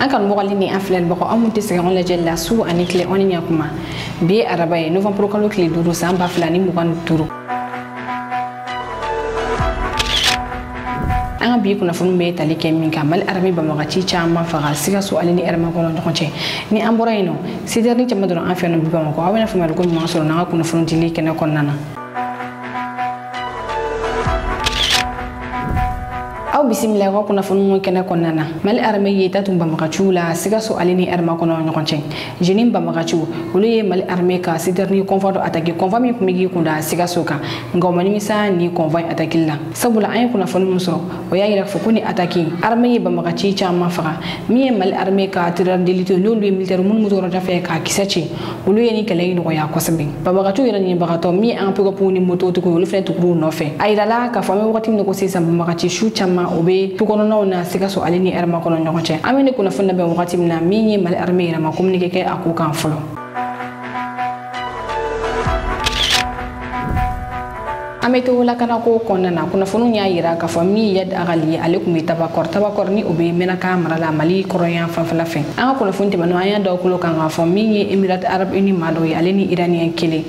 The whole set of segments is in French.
Ankan mogalini aflel bako amunti segon la jella su anikle oninya kuma bi arabaye novembre kalo kle duru samba flani mugan turu anga bi kuna funu be tali ke min kamal arami ba magaci chama faga siga su alini erma kono ndokonche ni ambora ino siderni chama doro afeno bi ba mako awena fuma ko mo soro na kuna funu dili kene konnana aw bismillah ko kuna funu kene konnana mal arame yeta tumba makachula siga so alini erma kono nyokonche jenim ba makachu uluye mal arme ka siderni convoi attaque convoi mi kumigi kunda siga so ka ngomani misa ni convoi attaquilla sabula ay kuna funu musro o yayi rek fukuni attaque arme ba makachi chama faga mi mal arme ka tirar delito lolu militaire mun mutoro tafe ka kisachi uluye ni kale no ya kosabe ba makachu irani bagato mi an pego puni moto to ko ulu fe to kuru no fe ay dala ka fami wakati no ko sisa ba makachi shu chama obe tukono na siga so alini erma kono nyokoche amene kuna funda be wakati na minye mal arme ira ma communique ke akukan folo ameto la kana ko konnana kuna funu nya yira ka fami yad agali alaikum tabakor ni obe mena kamera la mali koroyan fanfala fe anga kuna funti mano aya do kulo kan fami emirat arab uni malo ya aleni iranien kele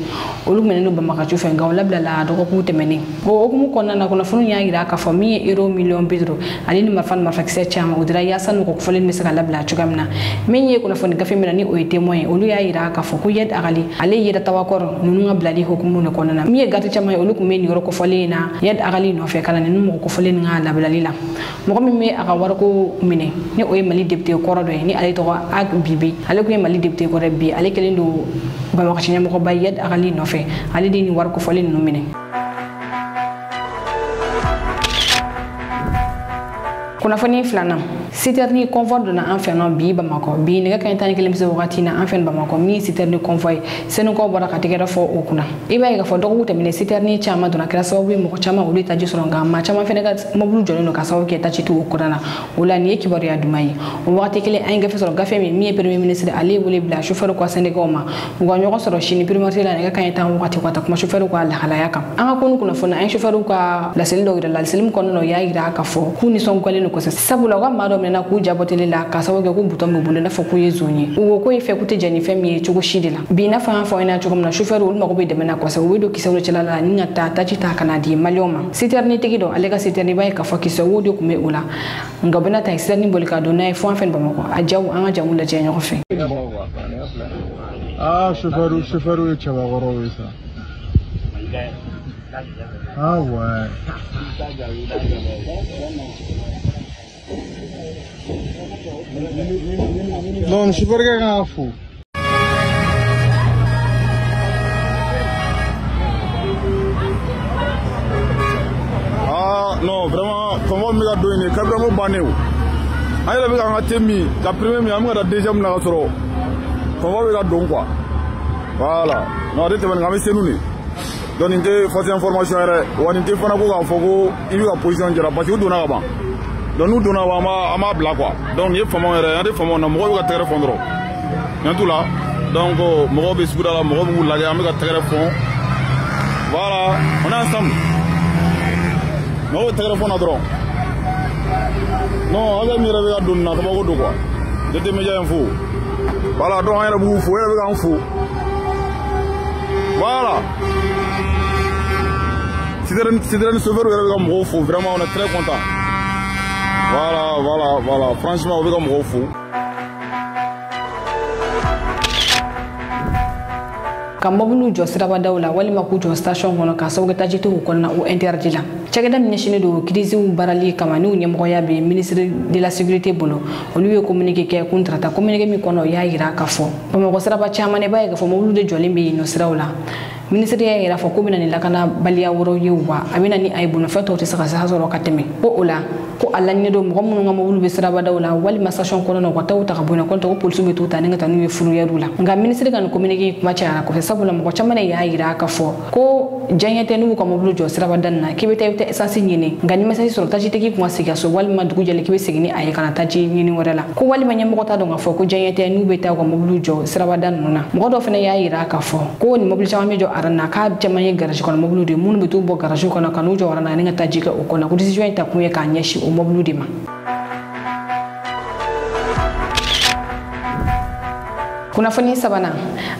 olu meneno ba maka chu fe ngawla bla la do ko temeni o okumu konnana kuna funu nya yira ka fami euro million bidro aleni marfan marfaxe chama udira ya sanu ko folen misaka labla chugamna menye kuna funu gafe mena ni o témoin olu ya yira ka fo ku yad agali ale yira tawakor nunu ngabla hukumu ne konnana miye gati chama olu ku meni ko folena yad agali no fe kala ni mo ko folen nga la balalila mo ko me aga war ko mine ni o mali député ko rodo ni ale to ak bibi ale ko mali député ko rabbi ale kelendo ba ma ko ci mo ko bay yad agali no fe ale di ni war ko folen no mine kuna fani flana siterni convoi de na enfant bi ba mako bi ne ka tan kelim se wakati na enfant ba mako mi siterni convoi senu ko bora ka tigera fo okuna iba ga fo dogo temine siterni chama dona kra sawo bi mo ko chama uli taji soronga ma chama fene ga mobulu jolo no ka sawo ke tachi tu okuna na wala ni ki bari adumai o wakati kele ay ga fe soro ga fe mi premier ministre ali wuli bla chauffeur ko Sénégal ma ngo nyoko soro chini premier la ne ka tan wakati ko ta kuma chauffeur ko ala hala yaka anga ko kuna fo na ay chauffeur ko la sel do la selim ko no ya ira ka fo kuni son ko le no ko sabula ga ma do na ku jabotele la ka sawo ga ku buto mo bulu na fo ku yezonyi ugo ko ife ku te jani fe mi chugo shidila bi na fa ina chugo na chauffeur ul mako be de mena ko sawo do ki sawo chala la ni ngata ta ci ta kana di malioma siterni tigido alega siterni bay ka fo ki sawo do ku me ula ngabena ta siterni bolika do na fo fen ba mako ajaw anga jamu la jenyo ko fe chauffeur chaba goro wesa ouais non chauffeur ga fou non vraiment comment me ga doine ka vraiment banew ay la ga temi ka premier mi am ga deuxième na soro comment me ga don quoi voilà non de te ban ga me senuni donc inte fausse information era woni inte fana ko ga fogo ibi ga position jara parce que dona ba donc nous dona wa ma bla quoi donc ye famo era ande famo na mo ga tere fondro tout là donc mo be sugura la mo bu la ga am ga tere fond voilà on est ensemble mo tere fond na dron non aga mi rebe ga donna ko go do quoi de te meja info voilà donc era bu fo era ga info voilà c'est un sauveur vraiment on est très content voilà franchement on veut comme gros fou kamobulu jo siraba dawla wali makujo station hono ka sawga tajitu ko na o interdila chagada minishine do crise barali kamanu nyamko ya be ministre de la sécurité bolo on lui communiquer ke contrata communiquer mi kono ya ira ka fo mo ko siraba chamane baye ka fo mobulu de jolimbe no sirawla ministre ya ira fo ko minani lakana baliya woro yewa amina ni ay bunu fato tisaka sa so kateme ko ola ko alanya do mo mun ngam wulu be siraba dawla wali ma station kono no ko tawta ka buna ko to police be tuta ninga tanu ye furu yarula nga ministre kan communiquer kuma cha ko sabula mo ko chamane ya ira ka fo ko janyete nu ko mobulu jo siraba danna kibe tayte essence nyini ngani message sur taji teki kuma siga so wali ma dugu jale kibe sigini ay kana taji nyini warala ko wali ma nyam ko ta do nga fo ko janyete nu be ta ko mobulu jo siraba danna mo do fene ya ira ka fo ko ni mobulu chamame jo arana ka chamane garage ko mobulu de mun be tu bo garage ko na kanu jo warana ninga taji ka ko na ko decision ta kuye ka nyashi o mobulu de ma Kunafoni sabana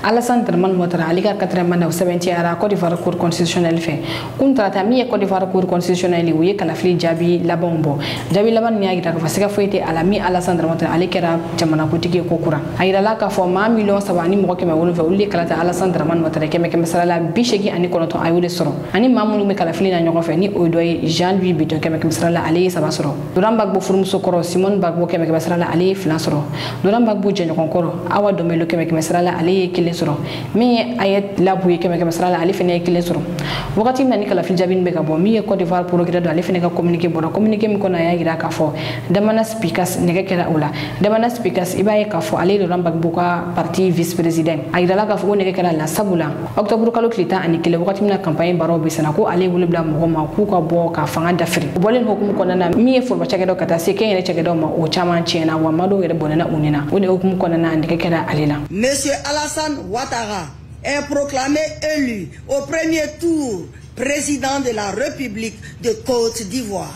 Alassane Dramane Ouattara ali ka 4e mandat sɛbɛntiyara Côte d'Ivoire Cour constitutionnelle fɛ kun tarata min ye Côte d'Ivoire Cour constitutionnelle u ye kalafili jaabi labanw bɔ jaabi laban ni y'a yira k'a fɔ siga foyi tɛ a la min Alassane Dramane Ouattara ale kɛra jamanakutigi ye ko kura a yirala k'a fɔ maa miliyɔn 3 ni mɔgɔ 700 olu de kalata Alassane Dramane Ouattara kɛmɛ sara la 89 a y'o de sɔrɔ ani maa minnu bɛ kalafili na ɲɔgɔn fɛ ni o dɔ ye Jean-Louis Bitton kɛmɛ sara la ale ye 3 sɔrɔ Laurent Gbagbo furumuso kɔrɔ Simone Gbagbo kɛmɛ sara la ale ye 2 sɔrɔ Laurent Gbagbo jɛɲɔgɔn kɔrɔ Awa Domelo kɛmɛ sara la ale ye 1 sɔrɔ min ye Ayet Labu ye kɛmɛ sara la ale fɛnɛ ye 1 sɔrɔ wagati min na ni kalafili jaabi bɛ ka bɔ min ye Côte d'Ivoire progrès do ale fɛnɛ ka communiqué bɔra communiqué min kɔnɔ a y'a yira k'a fɔ Damana Speakers nɛgɛ kɛra o la Damana Speakers i b'a ye k'a fɔ ale ye Laurent Gbagbo ka parti vice président a yirala k'a fɔ ko nɛgɛ kɛra la sabula octobre kalo tile 11 wagati min na campagne baraw bɛ senna ko ale ye wele bila mɔgɔ ma k'u ka bɔ ka fanga dafiri o bɔlen hukumu kɔnɔna na min ye foroba cakɛdaw ka taa se kɛnyɛrɛ cakɛdaw ma o caman tiɲɛna wa maa dɔw yɛrɛ bɔnɛna u ni na o de hukumu kɔnɔna na nɛgɛ kɛra ale la. Monsieur Alassane Ouattara est proclamé élu au premier tour président de la République de Côte d'Ivoire.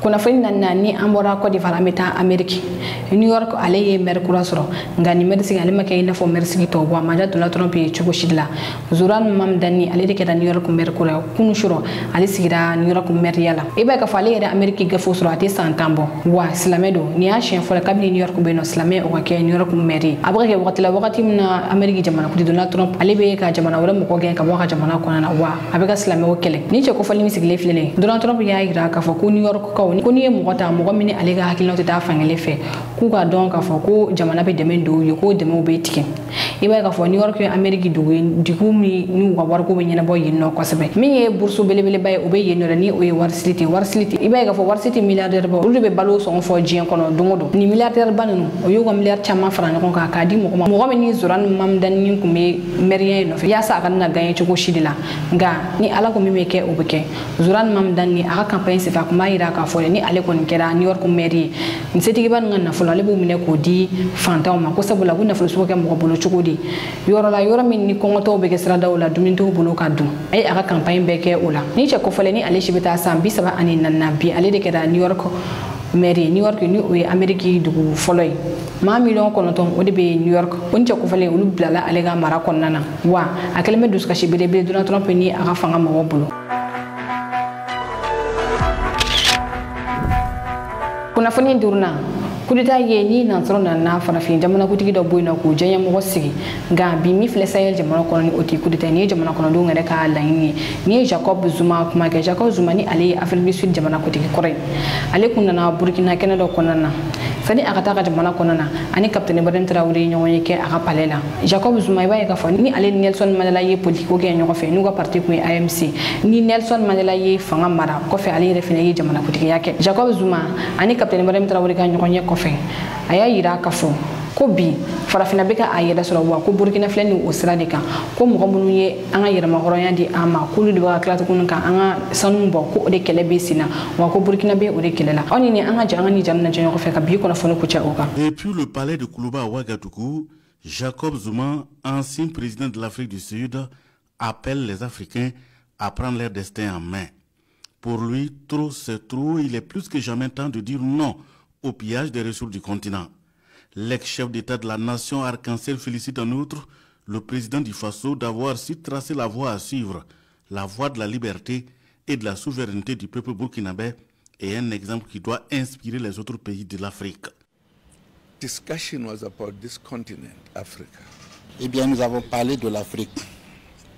Kunafoni na ni an bɔra Côte d'Ivoire an bɛ taa Amérique New York ale ye maire kura sɔrɔ nka ni maire sigi ale ma kɛ i n'a fɔ maire sigi tɔw bɔ a ma diya Donald Trump ye cogo si de la Zoran Mamdani ale de kɛra New York maire kura ye kunu sɔrɔ ale sigira New York maire la i b'a ye k'a fɔ ale yɛrɛ Amérique gafew sɔrɔ a tɛ san 10 bɔ wa silamɛ don nin y'a siɲɛ fɔlɔ kabini New York bɛ yen nɔ silamɛ o ka kɛ New York maire ye a bɛ ka kɛ wagati la wagati min na Amérique jamanakuntigi Donald Trump ale bɛ ka jamana wɛrɛ mɔgɔ gɛn ka bɔ a ka jamana kɔnɔna na wa a bɛ ka silamɛw kɛlɛ ni cɛ kofɔli min sigilen filɛ nin ye Donald Trump y'a yira k'a fɔ ko New York kaw ko ni ye mɔgɔ ta mɔgɔ min ale ka hakilinaw tɛ taa fankelen fɛ k'u ka dɔn k'a fɔ ko jamana bɛ dɛmɛ don u ye ko dɛmɛw bɛ tigɛ i b'a ye k'a fɔ New York ye Amérique dugu ye dugu min n'u ka wariko bɛ ɲɛnabɔ yen nɔ kosɛbɛ min ye bourse belebeleba ye o bɛ yen nɔ ni o ye warisiti i b'a ye k'a fɔ warisiti milliardaire ba olu de bɛ balo sɔngɔ fɔ diɲɛ kɔnɔ don o don ni milliardaire ba ninnu o y'u ka miliyari caman fara ɲɔgɔn kan k'a di mɔgɔ ma mɔgɔ min ni Zoran Mamdani tun bɛ mairiya in nɔfɛ yaasa a ka na gagner cogo si de la nka ni Ala ko min bɛ kɛ o bɛ kɛ Zoran Mamdani a ka campagne senfɛ a tun b'a yira k'a fɔ ni ale kɔni kɛra New York maire ye nin setigiba nin ka nafolo ale b'o minɛ k'o di fantanw ma ko sabula ko nafolo sugu kɛ mɔgɔ bolo cogo di yɔrɔ la yɔrɔ min ni kɔngɔtɔw bɛ kɛ siradaw la dumuni t'u bolo ka dun a ye a ka campagne bɛɛ kɛ o la ni cɛ kɔfɛlen ni ale si bɛ taa san 34 bi ale de kɛra New York maire ye New York ni o ye Amérique dugu fɔlɔ ye maa miliyɔn 9 o de bɛ New York o ni cɛ kɔfɛlen olu bilala ale ka mara kɔnɔna na wa a kɛlen bɛ dusukasi belebele Donald Trump ni a ka fanga mɔgɔw bolo. Kunafoni 5 coup d'état ye ni nansɔrɔ nana farafin jamanakutigi dɔ bɔ yen nɔ k'o diɲɛmɔgɔ sigi nka bi min filɛ Sahel jamana kɔnɔ ni o tɛ coup d'état ni ye jamana kɔnɔdenw yɛrɛ ka laɲini ye ni ye Jacob Zuma kuma kɛ Jacob Zuma ni ale ye Afrique du Sud jamanakutigi kɔrɔ ye ale kun nana Burkina kɛnɛ dɔ kɔnɔna na sani a ka taa ka jamana kɔnɔna na ani capitaine Ibrahim Traoré ye ɲɔgɔn ye kɛ a ka palais la Jacob Zuma i b'a ye k'a fɔ ni ale ni Nelson Mandela ye politique ko kɛ ɲɔgɔn fɛ n'u ka parti kun ye ANC ni Nelson Mandela ye fanga mara kɔfɛ ale yɛrɛ fɛnɛ ye jamanakutigiya kɛ Jacob Zuma ani capitaine Ibrahim Traoré ka ɲɔgɔn ye kɔfɛ a y'a yira k'a fɔ ko bi farafina bɛ ka a yɛrɛ sɔrɔ wa ko Burkina filɛ ni o sira de kan ko mɔgɔ minnu ye an ka yɛrɛmahɔrɔnya di an ma k'olu de bɛ ka tila tuguni ka an ka sanu bɔ ko o de kɛlɛ bɛ sen na wa ko Burkina bɛ o de kɛlɛ la aw ni an ka jɛ an ka ni jaamu lajɛ ɲɔgɔn fɛ ka bi kunnafoni kucɛ o kan. Depuis le palais de Koulouba à Ouagadougou, Jacob Zuma, ancien président de l'Afrique du Sud, appelle les Africains à prendre leur destin en main. Pour lui, trop c'est trop, il est plus que jamais temps de dire non au pillage des ressources du continent. L'ex-chef d'État de la nation Arc-en-Ciel félicite en outre le président du Faso d'avoir su tracer la voie à suivre, la voie de la liberté et de la souveraineté du peuple burkinabé est un exemple qui doit inspirer les autres pays de l'Afrique. Discussion was about this continent, Africa. Eh bien, nous avons parlé de l'Afrique.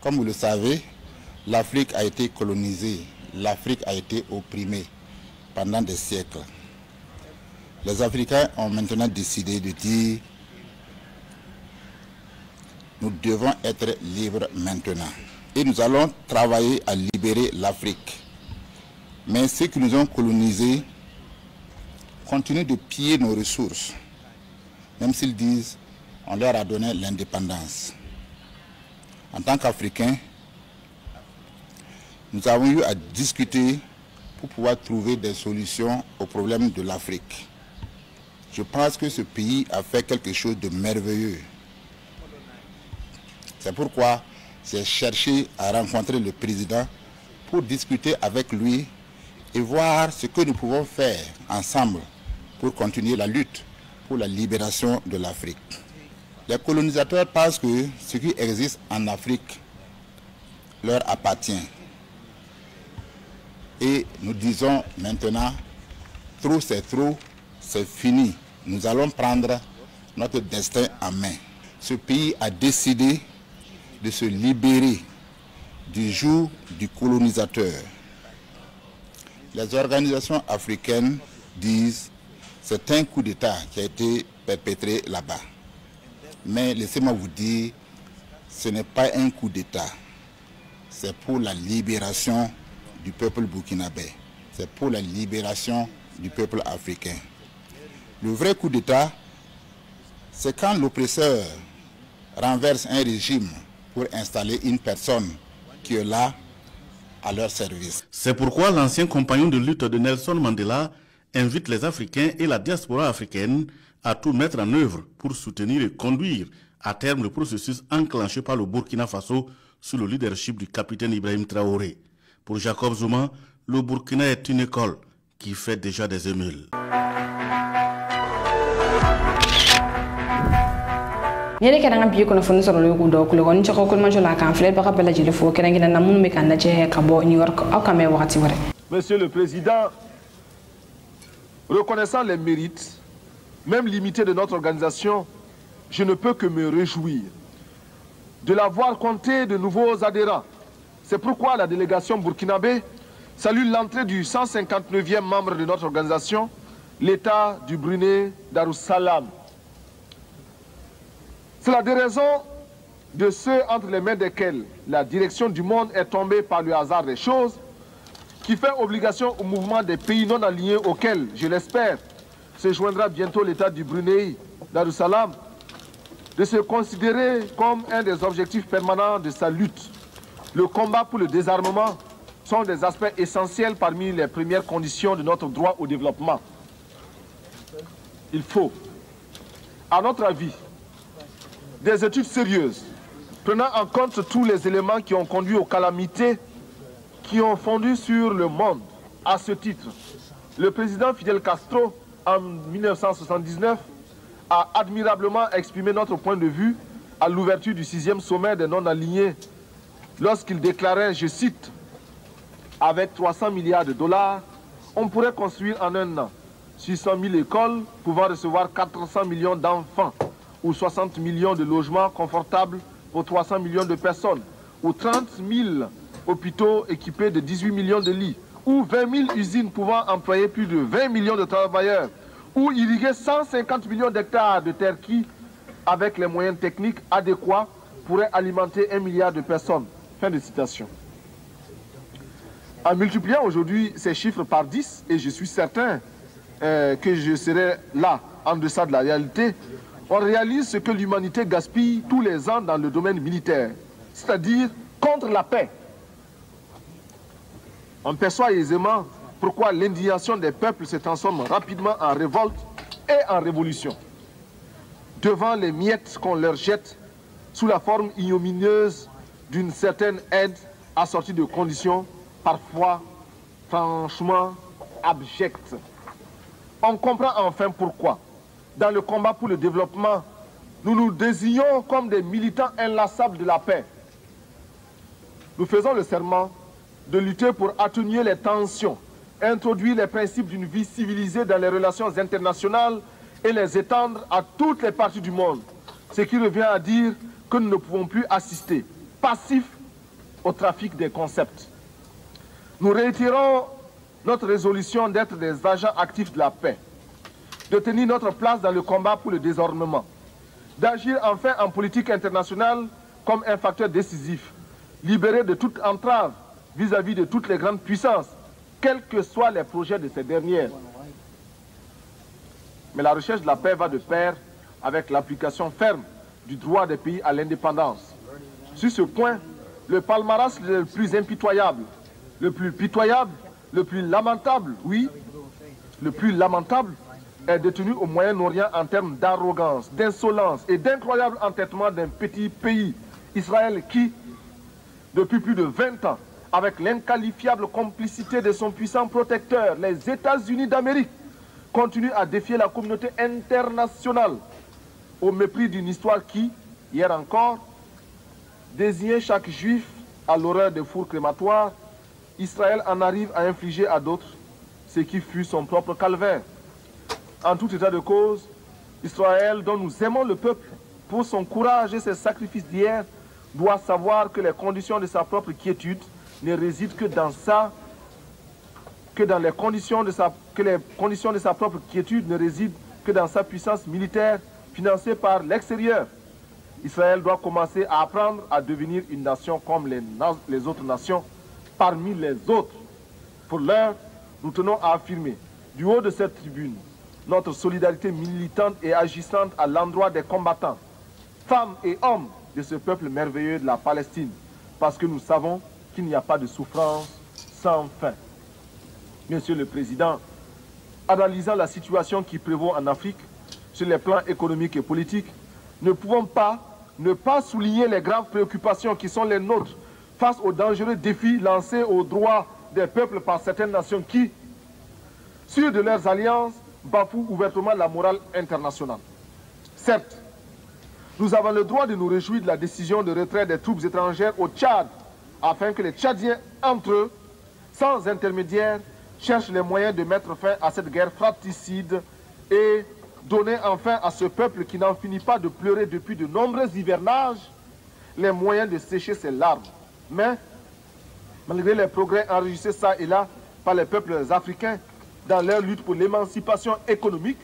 Comme vous le savez, l'Afrique a été colonisée, l'Afrique a été opprimée pendant des siècles. Les Africains ont maintenant décidé de dire nous devons être libres maintenant. Et nous allons travailler à libérer l'Afrique. Mais ceux qui nous ont colonisés continuent de piller nos ressources. Même s'ils disent on leur a donné l'indépendance. En tant qu'Africains, nous avons eu à discuter pour pouvoir trouver des solutions aux problèmes de l'Afrique. Je pense que ce pays a fait quelque chose de merveilleux. C'est pourquoi j'ai cherché à rencontrer le président pour discuter avec lui et voir ce que nous pouvons faire ensemble pour continuer la lutte pour la libération de l'Afrique. Les colonisateurs pensent que ce qui existe en Afrique leur appartient. Et nous disons maintenant, trop, c'est fini. Nous allons prendre notre destin en main. Ce pays a décidé de se libérer du joug du colonisateur. Les organisations africaines disent que c'est un coup d'État qui a été perpétré là-bas. Mais laissez-moi vous dire, ce n'est pas un coup d'État. C'est pour la libération du peuple burkinabé. C'est pour la libération du peuple africain. Le vrai coup d'État, c'est quand l'oppresseur renverse un régime pour installer une personne qui est là à leur service. C'est pourquoi l'ancien compagnon de lutte de Nelson Mandela invite les Africains et la diaspora africaine à tout mettre en œuvre pour soutenir et conduire à terme le processus enclenché par le Burkina Faso sous le leadership du capitaine Ibrahim Traoré. Pour Jacob Zuma, le Burkina est une école qui fait déjà des émules. Yere kera ngabi ko na fonu soro le ko do ko gon ci ko ko ma jola kan fle ba ka bela jile fo kera ngina na munu me kan na je ka bo New York o ka me wakati wore. Monsieur le Président, reconnaissant les mérites, même limités de notre organisation, je ne peux que me réjouir de l'avoir compté de nouveaux adhérents. C'est pourquoi la délégation burkinabé salue l'entrée du 159e membre de notre organisation, l'État du Brunei Darussalam. C'est la déraison de ceux entre les mains desquels la direction du monde est tombée par le hasard des choses, qui fait obligation au mouvement des pays non alignés auxquels, je l'espère, se joindra bientôt l'État du Brunei Darussalam, de se considérer comme un des objectifs permanents de sa lutte. Le combat pour le désarmement sont des aspects essentiels parmi les premières conditions de notre droit au développement. Il faut, à notre avis, des études sérieuses, prenant en compte tous les éléments qui ont conduit aux calamités qui ont fondu sur le monde. À ce titre, le président Fidel Castro, en 1979, a admirablement exprimé notre point de vue à l'ouverture du 6e sommet des non-alignés, lorsqu'il déclarait, je cite, « Avec 300 milliards de dollars, on pourrait construire en un an 600 000 écoles pouvant recevoir 400 millions d'enfants, ou 60 millions de logements confortables pour 300 millions de personnes, ou 30 000 hôpitaux équipés de 18 millions de lits, ou 20 000 usines pouvant employer plus de 20 millions de travailleurs, ou irriguer 150 millions d'hectares de terres qui, avec les moyens techniques adéquats, pourraient alimenter 1 milliard de personnes. » Fin de citation. En multipliant aujourd'hui ces chiffres par 10, et je suis certain que je serai là, en deçà de la réalité, on réalise ce que l'humanité gaspille tous les ans dans le domaine militaire, c'est-à-dire contre la paix. On perçoit aisément pourquoi l'indignation des peuples se transforme rapidement en révolte et en révolution, devant les miettes qu'on leur jette sous la forme ignominieuse d'une certaine aide assortie de conditions parfois franchement abjectes. On comprend enfin pourquoi, dans le combat pour le développement, nous nous désignons comme des militants inlassables de la paix. Nous faisons le serment de lutter pour atténuer les tensions, introduire les principes d'une vie civilisée dans les relations internationales et les étendre à toutes les parties du monde, ce qui revient à dire que nous ne pouvons plus assister, passifs, au trafic des concepts. Nous réitérons notre résolution d'être des agents actifs de la paix, de tenir notre place dans le combat pour le désarmement, d'agir enfin en politique internationale comme un facteur décisif, libéré de toute entrave vis-à-vis de toutes les grandes puissances, quels que soient les projets de ces dernières. Mais la recherche de la paix va de pair avec l'application ferme du droit des pays à l'indépendance. Sur ce point, le palmarès le plus impitoyable, le plus pitoyable, le plus lamentable, oui, le plus lamentable, est détenu au Moyen-Orient en termes d'arrogance, d'insolence et d'incroyable entêtement d'un petit pays, Israël, qui, depuis plus de 20 ans, avec l'inqualifiable complicité de son puissant protecteur, les États-Unis d'Amérique, continue à défier la communauté internationale au mépris d'une histoire qui, hier encore, désignait chaque juif à l'horreur des fours crématoires, Israël en arrive à infliger à d'autres ce qui fut son propre calvaire. En tout état de cause, Israël, dont nous aimons le peuple pour son courage et ses sacrifices d'hier, doit savoir que les conditions de sa propre quiétude ne résident que dans les conditions de sa propre quiétude ne résident que dans sa puissance militaire financée par l'extérieur. Israël doit commencer à apprendre à devenir une nation comme les autres nations, parmi les autres. Pour l'heure, nous tenons à affirmer, du haut de cette tribune, notre solidarité militante et agissante à l'endroit des combattants, femmes et hommes de ce peuple merveilleux de la Palestine, parce que nous savons qu'il n'y a pas de souffrance sans fin. Monsieur le Président, analysant la situation qui prévaut en Afrique, sur les plans économiques et politiques, ne pouvons pas ne pas souligner les graves préoccupations qui sont les nôtres face aux dangereux défis lancés aux droits des peuples par certaines nations qui, sûres de leurs alliances, bafouent ouvertement la morale internationale. Certes, nous avons le droit de nous réjouir de la décision de retrait des troupes étrangères au Tchad, afin que les Tchadiens, entre eux, sans intermédiaire, cherchent les moyens de mettre fin à cette guerre fratricide et donner enfin à ce peuple qui n'en finit pas de pleurer depuis de nombreux hivernages les moyens de sécher ses larmes. Mais, malgré les progrès enregistrés ça et là par les peuples africains dans leur lutte pour l'émancipation économique,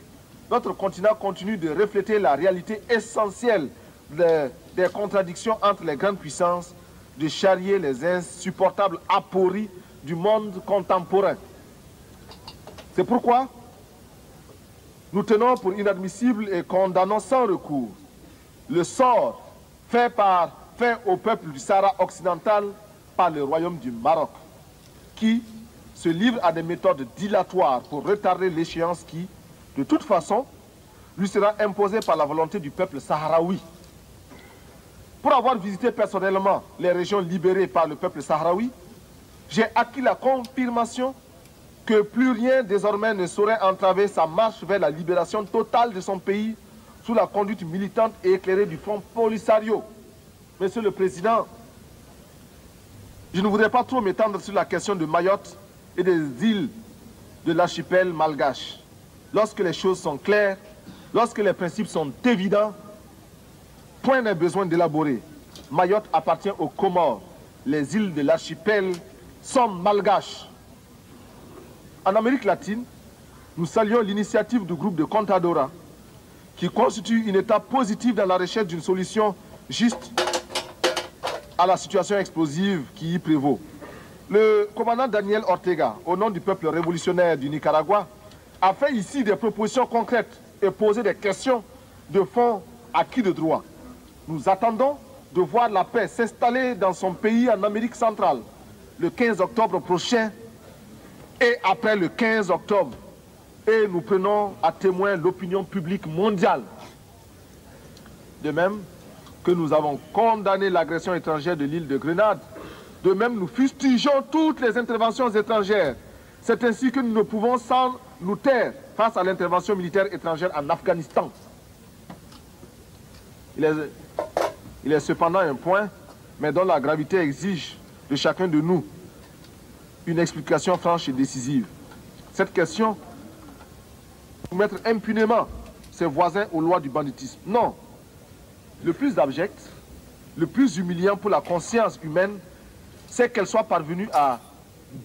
notre continent continue de refléter la réalité essentielle des contradictions entre les grandes puissances, de charrier les insupportables apories du monde contemporain. C'est pourquoi nous tenons pour inadmissible et condamnons sans recours le sort fait au peuple du Sahara occidental par le royaume du Maroc, qui se livre à des méthodes dilatoires pour retarder l'échéance qui, de toute façon, lui sera imposée par la volonté du peuple sahraoui. Pour avoir visité personnellement les régions libérées par le peuple sahraoui, j'ai acquis la confirmation que plus rien désormais ne saurait entraver sa marche vers la libération totale de son pays sous la conduite militante et éclairée du Front Polisario. Monsieur le Président, je ne voudrais pas trop m'étendre sur la question de Mayotte et des îles de l'archipel malgache. Lorsque les choses sont claires, lorsque les principes sont évidents, point n'est besoin d'élaborer. Mayotte appartient aux Comores. Les îles de l'archipel sont malgaches. En Amérique latine, nous saluons l'initiative du groupe de Contadora, qui constitue une étape positive dans la recherche d'une solution juste à la situation explosive qui y prévaut. Le commandant Daniel Ortega, au nom du peuple révolutionnaire du Nicaragua, a fait ici des propositions concrètes et posé des questions de fond acquis de droit. Nous attendons de voir la paix s'installer dans son pays en Amérique centrale le 15 octobre prochain et après le 15 octobre. Et nous prenons à témoin l'opinion publique mondiale. De même que nous avons condamné l'agression étrangère de l'île de Grenade, de même nous fustigeons toutes les interventions étrangères. C'est ainsi que nous ne pouvons sans nous taire face à l'intervention militaire étrangère en Afghanistan. Il est cependant un point, mais dont la gravité exige de chacun de nous une explication franche et décisive. Cette question, soumettre impunément ses voisins aux lois du banditisme. Non. Le plus abject, le plus humiliant pour la conscience humaine, c'est qu'elle soit parvenue à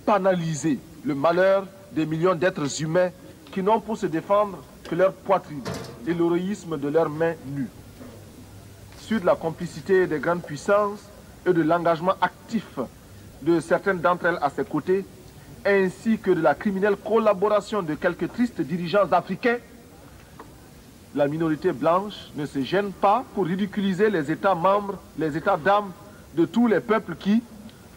banaliser le malheur des millions d'êtres humains qui n'ont pour se défendre que leur poitrine et l'héroïsme de leurs mains nues. Sur la complicité des grandes puissances et de l'engagement actif de certaines d'entre elles à ses côtés, ainsi que de la criminelle collaboration de quelques tristes dirigeants africains, la minorité blanche ne se gêne pas pour ridiculiser les États membres, les États d'âme de tous les peuples qui,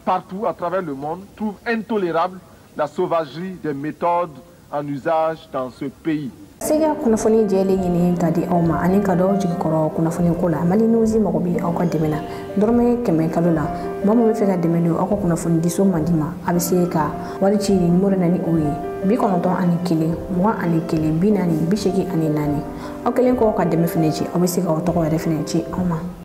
partout à travers le monde, trouvent intolérable la sauvagerie des méthodes en usage dans ce pays. Sega kunnafoni jɛlen ɲini ka di aw ma ani ka dɔw jigi kɔrɔ kunnafoni ko la Mali News mago bɛ aw ka dɛmɛ na dɔrɔmɛ 100 kalo la maa min bɛ fɛ ka dɛmɛ don aw ka kunnafoni diso man di ma a bɛ se ka wari ci numéro na ni o ye 91 21 40 84 aw kelen kɔ ka dɛmɛ fɛnɛ ci aw bɛ se ka aw tɔgɔ yɛrɛ fɛnɛ ci aw ma